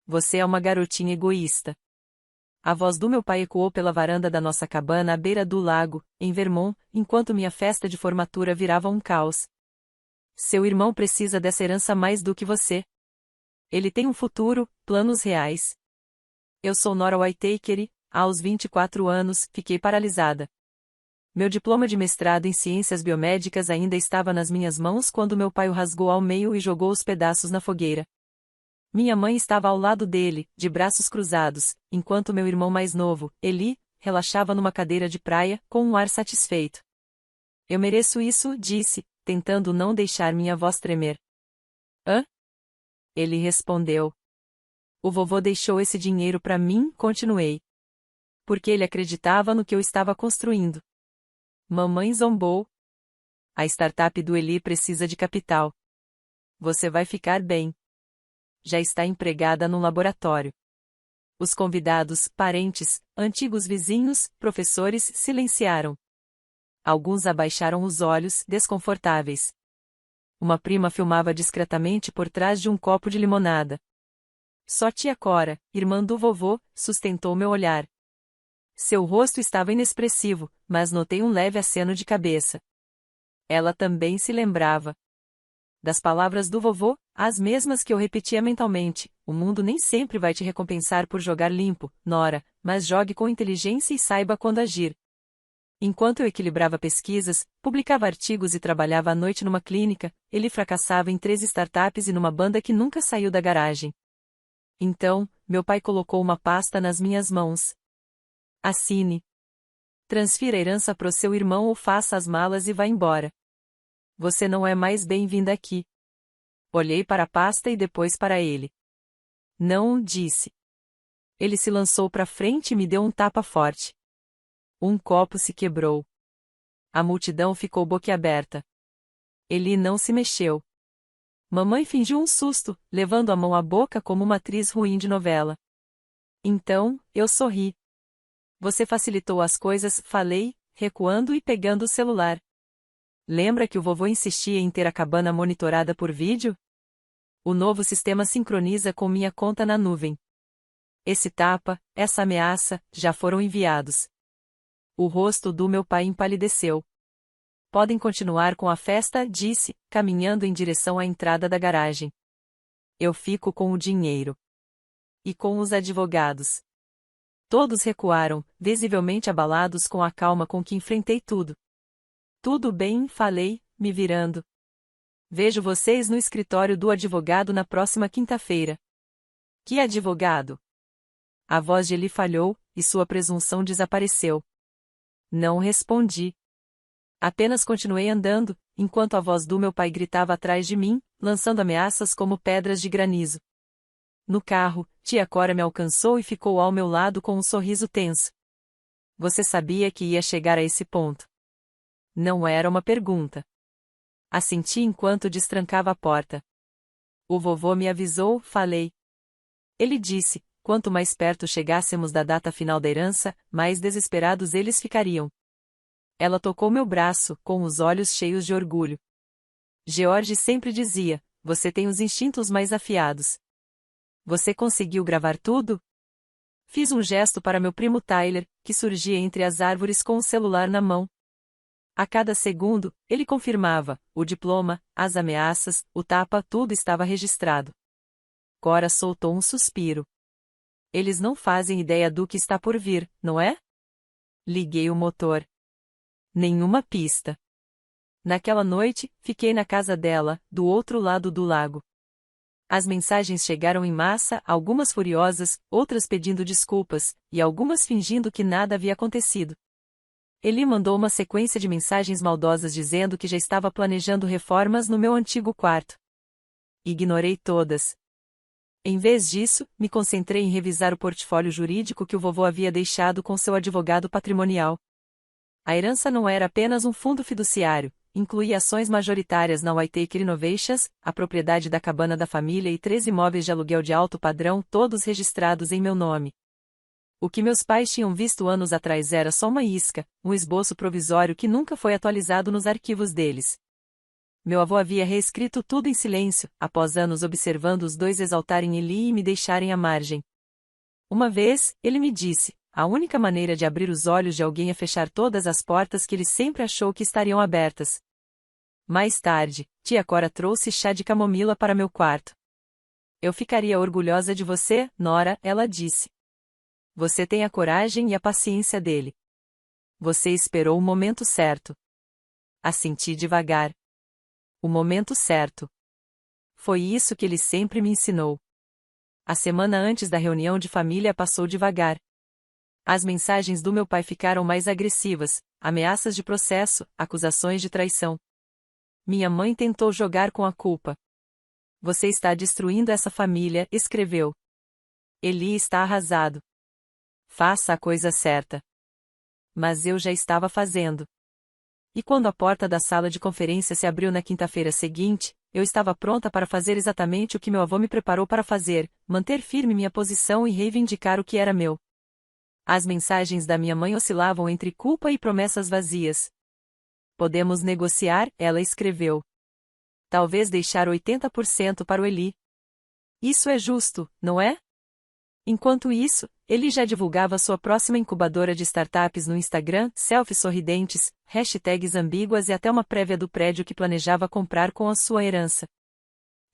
Você é uma garotinha egoísta. A voz do meu pai ecoou pela varanda da nossa cabana à beira do lago, em Vermont, enquanto minha festa de formatura virava um caos. Seu irmão precisa dessa herança mais do que você. Ele tem um futuro, planos reais. Eu sou Nora Whittaker e, aos 24 anos, fiquei paralisada. Meu diploma de mestrado em ciências biomédicas ainda estava nas minhas mãos quando meu pai o rasgou ao meio e jogou os pedaços na fogueira. Minha mãe estava ao lado dele, de braços cruzados, enquanto meu irmão mais novo, Eli, relaxava numa cadeira de praia, com um ar satisfeito. Eu mereço isso, disse, tentando não deixar minha voz tremer. Hã? Ele respondeu. O vovô deixou esse dinheiro para mim, continuei. Porque ele acreditava no que eu estava construindo. Mamãe zombou. A startup do Eli precisa de capital. Você vai ficar bem. Já está empregada no laboratório. Os convidados, parentes, antigos vizinhos, professores silenciaram. Alguns abaixaram os olhos, desconfortáveis. Uma prima filmava discretamente por trás de um copo de limonada. Só tia Cora, irmã do vovô, sustentou meu olhar. Seu rosto estava inexpressivo, mas notei um leve aceno de cabeça. Ela também se lembrava das palavras do vovô, as mesmas que eu repetia mentalmente: o mundo nem sempre vai te recompensar por jogar limpo, Nora, mas jogue com inteligência e saiba quando agir. Enquanto eu equilibrava pesquisas, publicava artigos e trabalhava à noite numa clínica, ele fracassava em 3 startups e numa banda que nunca saiu da garagem. Então, meu pai colocou uma pasta nas minhas mãos. Assine. Transfira a herança pro seu irmão ou faça as malas e vá embora. Você não é mais bem-vinda aqui. Olhei para a pasta e depois para ele. Não, disse. Ele se lançou para frente e me deu um tapa forte. Um copo se quebrou. A multidão ficou boquiaberta. Eli não se mexeu. Mamãe fingiu um susto, levando a mão à boca como uma atriz ruim de novela. Então, eu sorri. Você facilitou as coisas, falei, recuando e pegando o celular. Lembra que o vovô insistia em ter a cabana monitorada por vídeo? O novo sistema sincroniza com minha conta na nuvem. Esse tapa, essa ameaça, já foram enviados. O rosto do meu pai empalideceu. Podem continuar com a festa, disse, caminhando em direção à entrada da garagem. Eu fico com o dinheiro. E com os advogados. Todos recuaram, visivelmente abalados com a calma com que enfrentei tudo. Tudo bem, falei, me virando. Vejo vocês no escritório do advogado na próxima quinta-feira. Que advogado? A voz de Eli falhou, e sua presunção desapareceu. Não respondi. Apenas continuei andando, enquanto a voz do meu pai gritava atrás de mim, lançando ameaças como pedras de granizo. No carro, tia Cora me alcançou e ficou ao meu lado com um sorriso tenso. Você sabia que ia chegar a esse ponto? Não era uma pergunta. Assenti enquanto destrancava a porta. O vovô me avisou, falei. Ele disse, quanto mais perto chegássemos da data final da herança, mais desesperados eles ficariam. Ela tocou meu braço, com os olhos cheios de orgulho. George sempre dizia, você tem os instintos mais afiados. Você conseguiu gravar tudo? Fiz um gesto para meu primo Tyler, que surgia entre as árvores com o celular na mão. A cada segundo, ele confirmava, o diploma, as ameaças, o tapa, tudo estava registrado. Cora soltou um suspiro. Eles não fazem ideia do que está por vir, não é? Liguei o motor. Nenhuma pista. Naquela noite, fiquei na casa dela, do outro lado do lago. As mensagens chegaram em massa, algumas furiosas, outras pedindo desculpas, e algumas fingindo que nada havia acontecido. Eli mandou uma sequência de mensagens maldosas dizendo que já estava planejando reformas no meu antigo quarto. Ignorei todas. Em vez disso, me concentrei em revisar o portfólio jurídico que o vovô havia deixado com seu advogado patrimonial. A herança não era apenas um fundo fiduciário, incluía ações majoritárias na Whittaker Innovations, a propriedade da cabana da família e 3 imóveis de aluguel de alto padrão, todos registrados em meu nome. O que meus pais tinham visto anos atrás era só uma isca, um esboço provisório que nunca foi atualizado nos arquivos deles. Meu avô havia reescrito tudo em silêncio, após anos observando os dois exaltarem Eli e me deixarem à margem. Uma vez, ele me disse: a única maneira de abrir os olhos de alguém é fechar todas as portas que ele sempre achou que estariam abertas. Mais tarde, tia Cora trouxe chá de camomila para meu quarto. Eu ficaria orgulhosa de você, Nora, ela disse. Você tem a coragem e a paciência dele. Você esperou o momento certo. Assenti devagar. O momento certo. Foi isso que ele sempre me ensinou. A semana antes da reunião de família passou devagar. As mensagens do meu pai ficaram mais agressivas, ameaças de processo, acusações de traição. Minha mãe tentou jogar com a culpa. Você está destruindo essa família, escreveu. Eli está arrasado. Faça a coisa certa. Mas eu já estava fazendo. E quando a porta da sala de conferência se abriu na quinta-feira seguinte, eu estava pronta para fazer exatamente o que meu avô me preparou para fazer, manter firme minha posição e reivindicar o que era meu. As mensagens da minha mãe oscilavam entre culpa e promessas vazias. Podemos negociar, ela escreveu. Talvez deixar 80% para o Eli. Isso é justo, não é? Enquanto isso, ele já divulgava sua próxima incubadora de startups no Instagram, selfies sorridentes, hashtags ambíguas e até uma prévia do prédio que planejava comprar com a sua herança.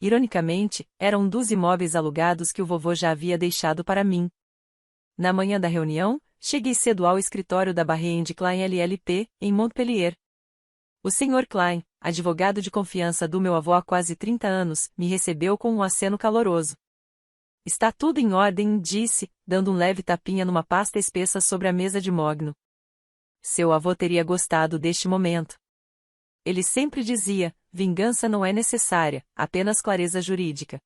Ironicamente, era um dos imóveis alugados que o vovô já havia deixado para mim. Na manhã da reunião, cheguei cedo ao escritório da Barrein de Klein LLP, em Montpellier. O Sr. Klein, advogado de confiança do meu avô há quase 30 anos, me recebeu com um aceno caloroso. Está tudo em ordem, disse, dando um leve tapinha numa pasta espessa sobre a mesa de mogno. Seu avô teria gostado deste momento. Ele sempre dizia: vingança não é necessária, apenas clareza jurídica.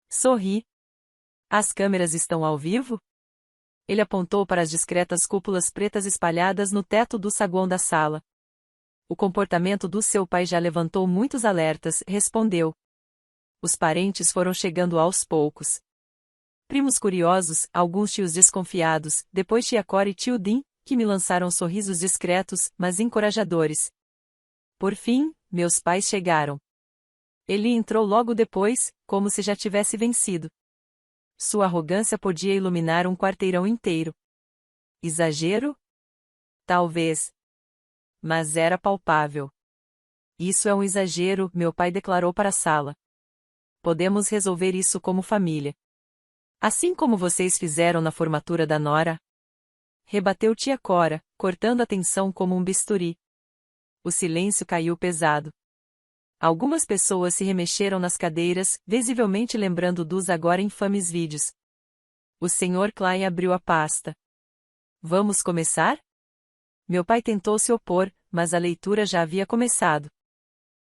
Sorri. As câmeras estão ao vivo? Ele apontou para as discretas cúpulas pretas espalhadas no teto do saguão da sala. O comportamento do seu pai já levantou muitos alertas, respondeu. Os parentes foram chegando aos poucos. Primos curiosos, alguns tios desconfiados, depois tia Cora e tio Dean, que me lançaram sorrisos discretos, mas encorajadores. Por fim, meus pais chegaram. Ele entrou logo depois, como se já tivesse vencido. Sua arrogância podia iluminar um quarteirão inteiro. Exagero? Talvez. Mas era palpável. Isso é um exagero, meu pai declarou para a sala. Podemos resolver isso como família. Assim como vocês fizeram na formatura da Nora. Rebateu tia Cora, cortando a tensão como um bisturi. O silêncio caiu pesado. Algumas pessoas se remexeram nas cadeiras, visivelmente lembrando dos agora infames vídeos. O Sr. Klein abriu a pasta. Vamos começar? Meu pai tentou se opor, mas a leitura já havia começado.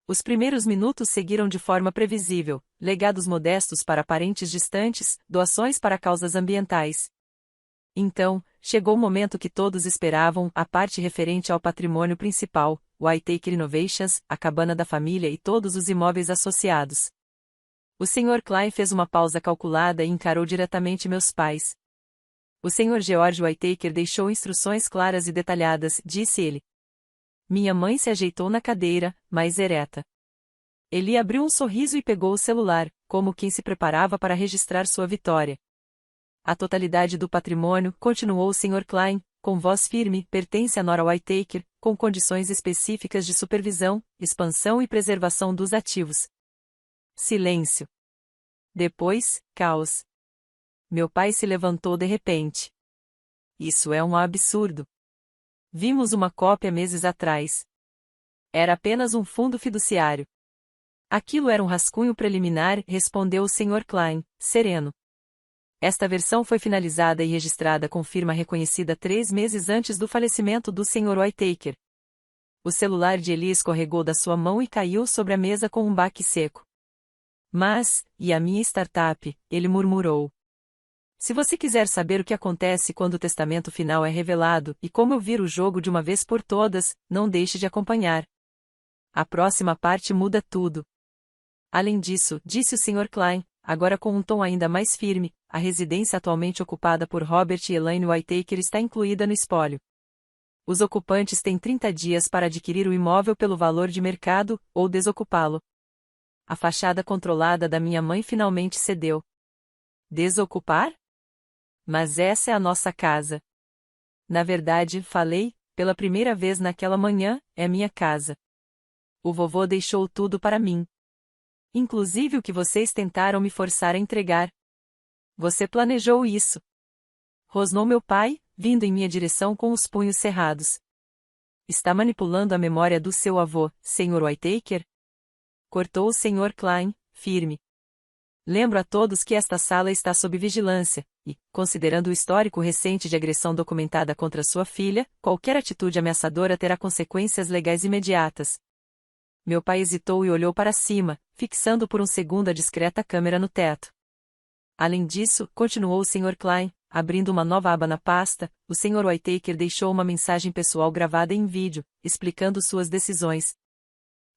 Os primeiros minutos seguiram de forma previsível, legados modestos para parentes distantes, doações para causas ambientais. Então, chegou o momento que todos esperavam, a parte referente ao patrimônio principal, o Whitaker Innovations, a cabana da família e todos os imóveis associados. O Sr. Klein fez uma pausa calculada e encarou diretamente meus pais. O Sr. George Whitaker deixou instruções claras e detalhadas, disse ele. Minha mãe se ajeitou na cadeira, mais ereta. Ele abriu um sorriso e pegou o celular, como quem se preparava para registrar sua vitória. A totalidade do patrimônio, continuou o Sr. Klein, com voz firme, pertence a Nora Whitaker, com condições específicas de supervisão, expansão e preservação dos ativos. Silêncio. Depois, caos. Meu pai se levantou de repente. Isso é um absurdo. Vimos uma cópia meses atrás. Era apenas um fundo fiduciário. Aquilo era um rascunho preliminar, respondeu o Sr. Klein, sereno. Esta versão foi finalizada e registrada com firma reconhecida 3 meses antes do falecimento do Sr. Whitaker. O celular de Eli escorregou da sua mão e caiu sobre a mesa com um baque seco. Mas, e a minha startup, ele murmurou. Se você quiser saber o que acontece quando o testamento final é revelado e como eu viro o jogo de uma vez por todas, não deixe de acompanhar. A próxima parte muda tudo. Além disso, disse o Sr. Klein, agora com um tom ainda mais firme, a residência atualmente ocupada por Robert e Elaine Whitaker está incluída no espólio. Os ocupantes têm 30 dias para adquirir o imóvel pelo valor de mercado, ou desocupá-lo. A fachada controlada da minha mãe finalmente cedeu. Desocupar? Mas essa é a nossa casa. Na verdade, falei, pela primeira vez naquela manhã, é minha casa. O vovô deixou tudo para mim. Inclusive o que vocês tentaram me forçar a entregar. Você planejou isso. Rosnou meu pai, vindo em minha direção com os punhos cerrados. Está manipulando a memória do seu avô, Sr. Whittaker? Cortou o Sr. Klein, firme. Lembro a todos que esta sala está sob vigilância, e, considerando o histórico recente de agressão documentada contra sua filha, qualquer atitude ameaçadora terá consequências legais imediatas. Meu pai hesitou e olhou para cima, fixando por um segundo a discreta câmera no teto. Além disso, continuou o Sr. Klein, abrindo uma nova aba na pasta, o Sr. Whittaker deixou uma mensagem pessoal gravada em vídeo, explicando suas decisões.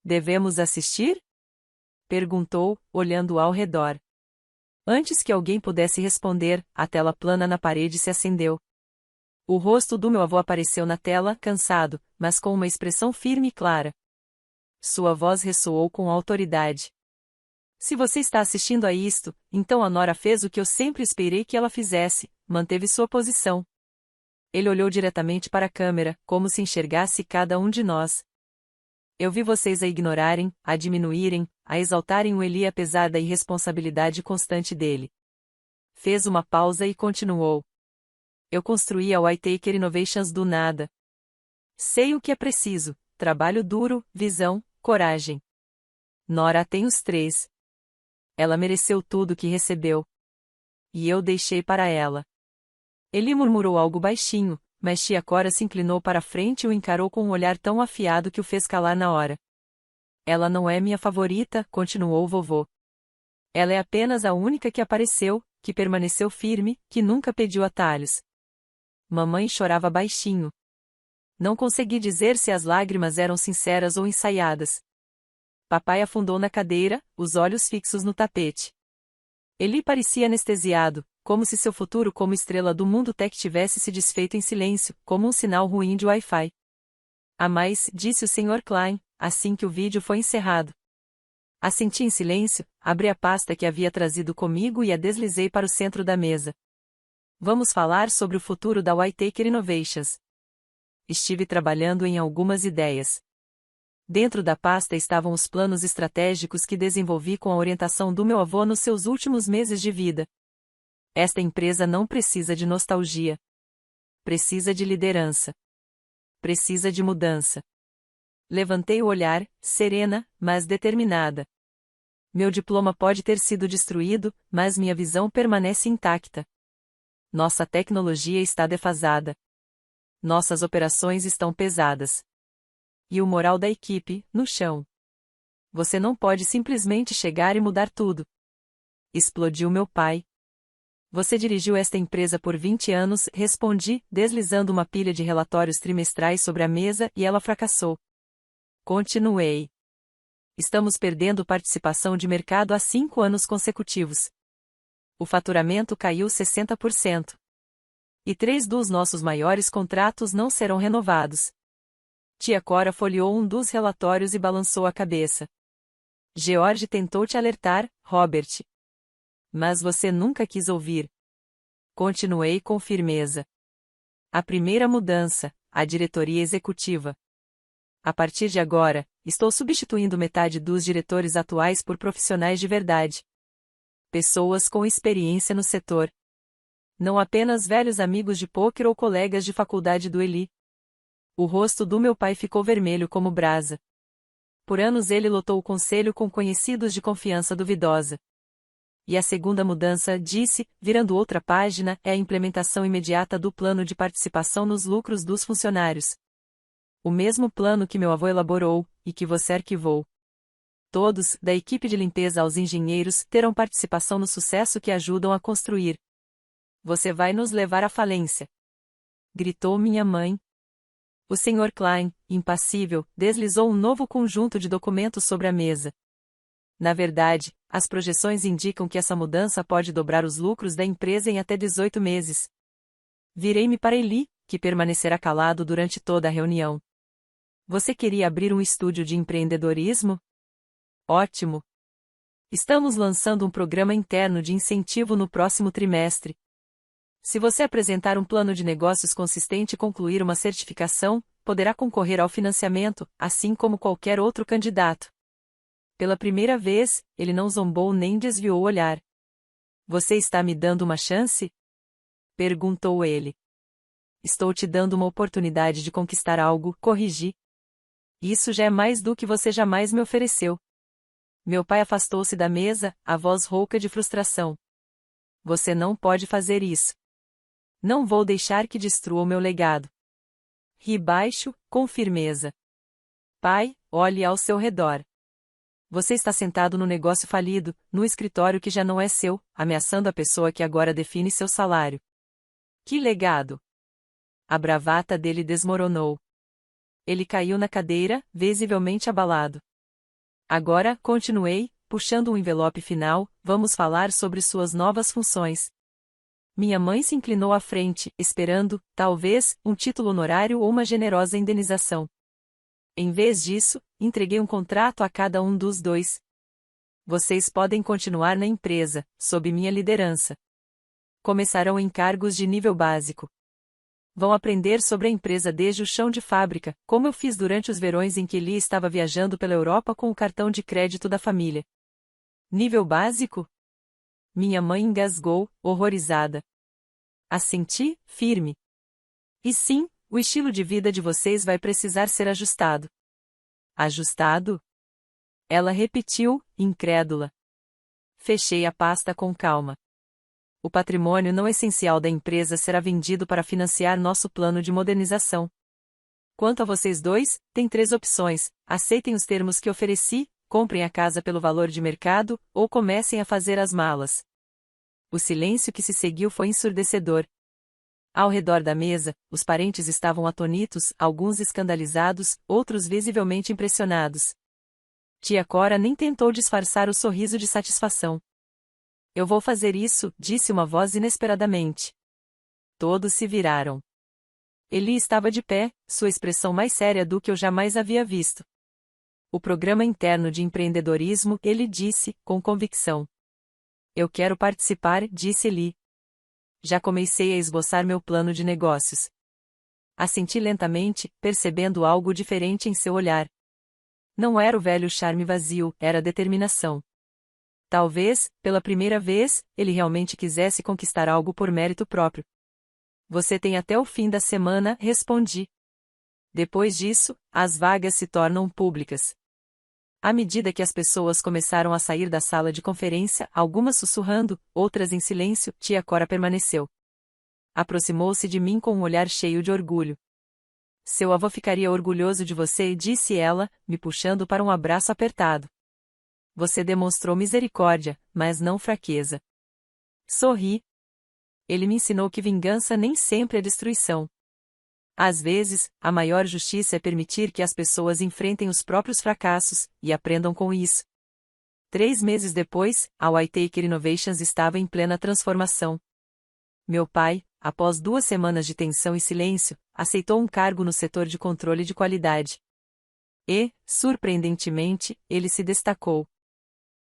Devemos assistir? Perguntou, olhando ao redor. Antes que alguém pudesse responder, a tela plana na parede se acendeu. O rosto do meu avô apareceu na tela, cansado, mas com uma expressão firme e clara. Sua voz ressoou com autoridade. Se você está assistindo a isto, então a Nora fez o que eu sempre esperei que ela fizesse, manteve sua posição. Ele olhou diretamente para a câmera, como se enxergasse cada um de nós. Eu vi vocês a ignorarem, a diminuírem, a exaltarem o Eli apesar da irresponsabilidade constante dele. Fez uma pausa e continuou. Eu construí a Whittaker Innovations do nada. Sei o que é preciso: trabalho duro, visão, coragem. Nora tem os 3. Ela mereceu tudo o que recebeu. E eu deixei para ela. Eli murmurou algo baixinho, mas tia Cora se inclinou para a frente e o encarou com um olhar tão afiado que o fez calar na hora. Ela não é minha favorita, continuou o vovô. Ela é apenas a única que apareceu, que permaneceu firme, que nunca pediu atalhos. Mamãe chorava baixinho. Não consegui dizer se as lágrimas eram sinceras ou ensaiadas. Papai afundou na cadeira, os olhos fixos no tapete. Eli parecia anestesiado, como se seu futuro como estrela do mundo tech tivesse se desfeito em silêncio, como um sinal ruim de Wi-Fi. A mais, disse o Sr. Klein, assim que o vídeo foi encerrado. Assenti em silêncio, abri a pasta que havia trazido comigo e a deslizei para o centro da mesa. Vamos falar sobre o futuro da Whittaker Innovations. Estive trabalhando em algumas ideias. Dentro da pasta estavam os planos estratégicos que desenvolvi com a orientação do meu avô nos seus últimos meses de vida. Esta empresa não precisa de nostalgia. Precisa de liderança. Precisa de mudança. Levantei o olhar, serena, mas determinada. Meu diploma pode ter sido destruído, mas minha visão permanece intacta. Nossa tecnologia está defasada. Nossas operações estão pesadas. E o moral da equipe, no chão. Você não pode simplesmente chegar e mudar tudo. Explodiu meu pai. Você dirigiu esta empresa por 20 anos, respondi, deslizando uma pilha de relatórios trimestrais sobre a mesa, e ela fracassou. Continuei. Estamos perdendo participação de mercado há 5 anos consecutivos. O faturamento caiu 60%. E 3 dos nossos maiores contratos não serão renovados. Tia Cora folheou um dos relatórios e balançou a cabeça. George tentou te alertar, Robert. Mas você nunca quis ouvir. Continuei com firmeza. A primeira mudança, a diretoria executiva. A partir de agora, estou substituindo metade dos diretores atuais por profissionais de verdade. Pessoas com experiência no setor. Não apenas velhos amigos de pôquer ou colegas de faculdade do Eli. O rosto do meu pai ficou vermelho como brasa. Por anos ele lotou o conselho com conhecidos de confiança duvidosa. E a segunda mudança, disse, virando outra página, é a implementação imediata do plano de participação nos lucros dos funcionários. O mesmo plano que meu avô elaborou, e que você arquivou. Todos, da equipe de limpeza aos engenheiros, terão participação no sucesso que ajudam a construir. Você vai nos levar à falência. Gritou minha mãe. O Sr. Klein, impassível, deslizou um novo conjunto de documentos sobre a mesa. Na verdade, as projeções indicam que essa mudança pode dobrar os lucros da empresa em até 18 meses. Virei-me para Eli, que permanecerá calado durante toda a reunião. Você queria abrir um estúdio de empreendedorismo? Ótimo! Estamos lançando um programa interno de incentivo no próximo trimestre. Se você apresentar um plano de negócios consistente e concluir uma certificação, poderá concorrer ao financiamento, assim como qualquer outro candidato. Pela primeira vez, ele não zombou nem desviou o olhar. Você está me dando uma chance? Perguntou ele. Estou te dando uma oportunidade de conquistar algo, corrigi. Isso já é mais do que você jamais me ofereceu. Meu pai afastou-se da mesa, a voz rouca de frustração. Você não pode fazer isso. Não vou deixar que destrua o meu legado. Ri baixo, com firmeza. Pai, olhe ao seu redor. Você está sentado no negócio falido, no escritório que já não é seu, ameaçando a pessoa que agora define seu salário. Que legado! A bravata dele desmoronou. Ele caiu na cadeira, visivelmente abalado. Agora, continuei, puxando um envelope final, vamos falar sobre suas novas funções. Minha mãe se inclinou à frente, esperando, talvez, um título honorário ou uma generosa indenização. Em vez disso, entreguei um contrato a cada um dos dois. Vocês podem continuar na empresa, sob minha liderança. Começarão em cargos de nível básico. Vão aprender sobre a empresa desde o chão de fábrica, como eu fiz durante os verões em que Lee estava viajando pela Europa com o cartão de crédito da família. Nível básico? Minha mãe engasgou, horrorizada. Assenti, firme. E sim, o estilo de vida de vocês vai precisar ser ajustado. Ajustado? Ela repetiu, incrédula. Fechei a pasta com calma. O patrimônio não essencial da empresa será vendido para financiar nosso plano de modernização. Quanto a vocês dois, tem 3 opções: aceitem os termos que ofereci, comprem a casa pelo valor de mercado, ou comecem a fazer as malas. O silêncio que se seguiu foi ensurdecedor. Ao redor da mesa, os parentes estavam atonitos, alguns escandalizados, outros visivelmente impressionados. Tia Cora nem tentou disfarçar o sorriso de satisfação. Eu vou fazer isso, disse uma voz inesperadamente. Todos se viraram. Eli estava de pé, sua expressão mais séria do que eu jamais havia visto. O programa interno de empreendedorismo, ele disse, com convicção. Eu quero participar, disse Eli. Já comecei a esboçar meu plano de negócios. Assenti lentamente, percebendo algo diferente em seu olhar. Não era o velho charme vazio, era determinação. Talvez, pela primeira vez, ele realmente quisesse conquistar algo por mérito próprio. Você tem até o fim da semana, respondi. Depois disso, as vagas se tornam públicas. À medida que as pessoas começaram a sair da sala de conferência, algumas sussurrando, outras em silêncio, tia Cora permaneceu. Aproximou-se de mim com um olhar cheio de orgulho. Seu avô ficaria orgulhoso de você, disse ela, me puxando para um abraço apertado. Você demonstrou misericórdia, mas não fraqueza. Sorri. Ele me ensinou que vingança nem sempre é destruição. Às vezes, a maior justiça é permitir que as pessoas enfrentem os próprios fracassos, e aprendam com isso. 3 meses depois, a Whittaker Innovations estava em plena transformação. Meu pai, após 2 semanas de tensão e silêncio, aceitou um cargo no setor de controle de qualidade. E, surpreendentemente, ele se destacou.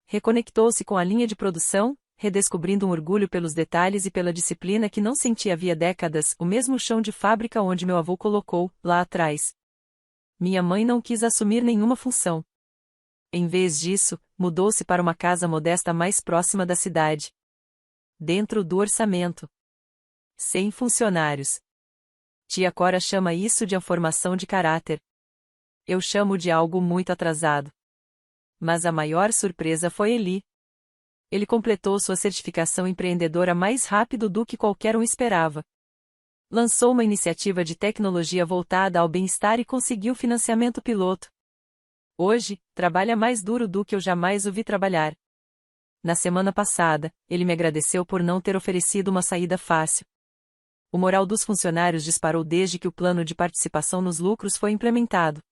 Reconectou-se com a linha de produção, redescobrindo um orgulho pelos detalhes e pela disciplina que não sentia havia décadas, o mesmo chão de fábrica onde meu avô colocou, lá atrás. Minha mãe não quis assumir nenhuma função. Em vez disso, mudou-se para uma casa modesta mais próxima da cidade. Dentro do orçamento. Sem funcionários. Tia Cora chama isso de formação de caráter. Eu chamo de algo muito atrasado. Mas a maior surpresa foi Eli. Ele completou sua certificação empreendedora mais rápido do que qualquer um esperava. Lançou uma iniciativa de tecnologia voltada ao bem-estar e conseguiu financiamento piloto. Hoje, trabalha mais duro do que eu jamais o vi trabalhar. Na semana passada, ele me agradeceu por não ter oferecido uma saída fácil. O moral dos funcionários disparou desde que o plano de participação nos lucros foi implementado.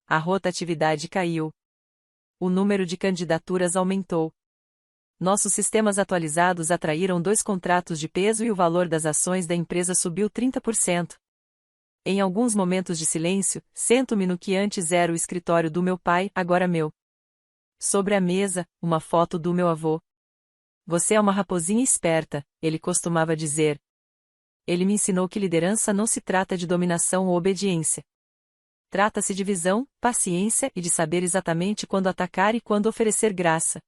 A rotatividade caiu. O número de candidaturas aumentou. Nossos sistemas atualizados atraíram 2 contratos de peso e o valor das ações da empresa subiu 30%. Em alguns momentos de silêncio, sento-me no que antes era o escritório do meu pai, agora meu. Sobre a mesa, uma foto do meu avô. Você é uma raposinha esperta, ele costumava dizer. Ele me ensinou que liderança não se trata de dominação ou obediência. Trata-se de visão, paciência e de saber exatamente quando atacar e quando oferecer graça.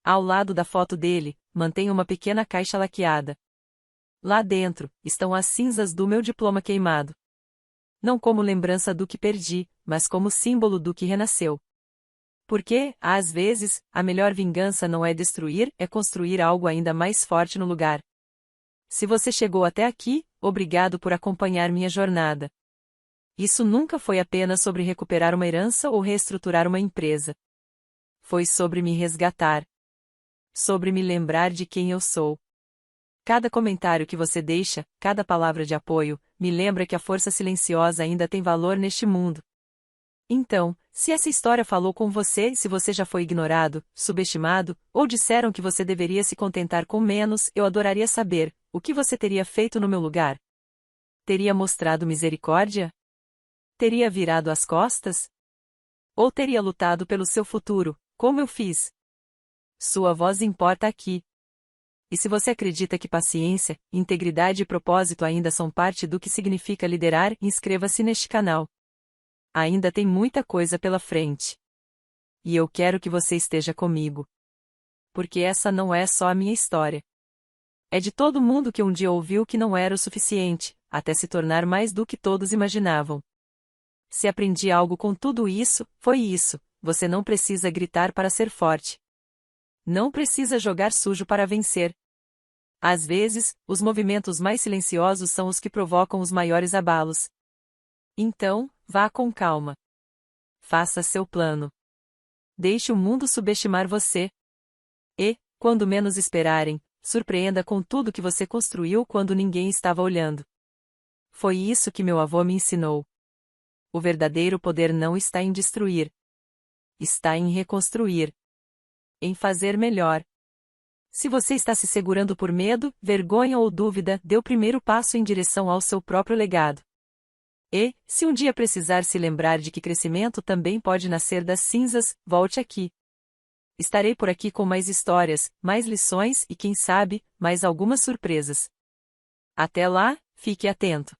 Ao lado da foto dele, mantenho uma pequena caixa laqueada. Lá dentro, estão as cinzas do meu diploma queimado. Não como lembrança do que perdi, mas como símbolo do que renasceu. Porque, às vezes, a melhor vingança não é destruir, é construir algo ainda mais forte no lugar. Se você chegou até aqui, obrigado por acompanhar minha jornada. Isso nunca foi apenas sobre recuperar uma herança ou reestruturar uma empresa. Foi sobre me resgatar. Sobre me lembrar de quem eu sou. Cada comentário que você deixa, cada palavra de apoio, me lembra que a força silenciosa ainda tem valor neste mundo. Então, se essa história falou com você, se você já foi ignorado, subestimado, ou disseram que você deveria se contentar com menos, eu adoraria saber, o que você teria feito no meu lugar? Teria mostrado misericórdia? Teria virado as costas? Ou teria lutado pelo seu futuro, como eu fiz? Sua voz importa aqui. E se você acredita que paciência, integridade e propósito ainda são parte do que significa liderar, inscreva-se neste canal. Ainda tem muita coisa pela frente. E eu quero que você esteja comigo. Porque essa não é só a minha história. É de todo mundo que um dia ouviu que não era o suficiente, até se tornar mais do que todos imaginavam. Se aprendi algo com tudo isso, foi isso: você não precisa gritar para ser forte. Não precisa jogar sujo para vencer. Às vezes, os movimentos mais silenciosos são os que provocam os maiores abalos. Então, vá com calma. Faça seu plano. Deixe o mundo subestimar você. E, quando menos esperarem, surpreenda com tudo que você construiu quando ninguém estava olhando. Foi isso que meu avô me ensinou. O verdadeiro poder não está em destruir. Está em reconstruir. Em fazer melhor. Se você está se segurando por medo, vergonha ou dúvida, dê o primeiro passo em direção ao seu próprio legado. E, se um dia precisar se lembrar de que crescimento também pode nascer das cinzas, volte aqui. Estarei por aqui com mais histórias, mais lições e, quem sabe, mais algumas surpresas. Até lá, fique atento.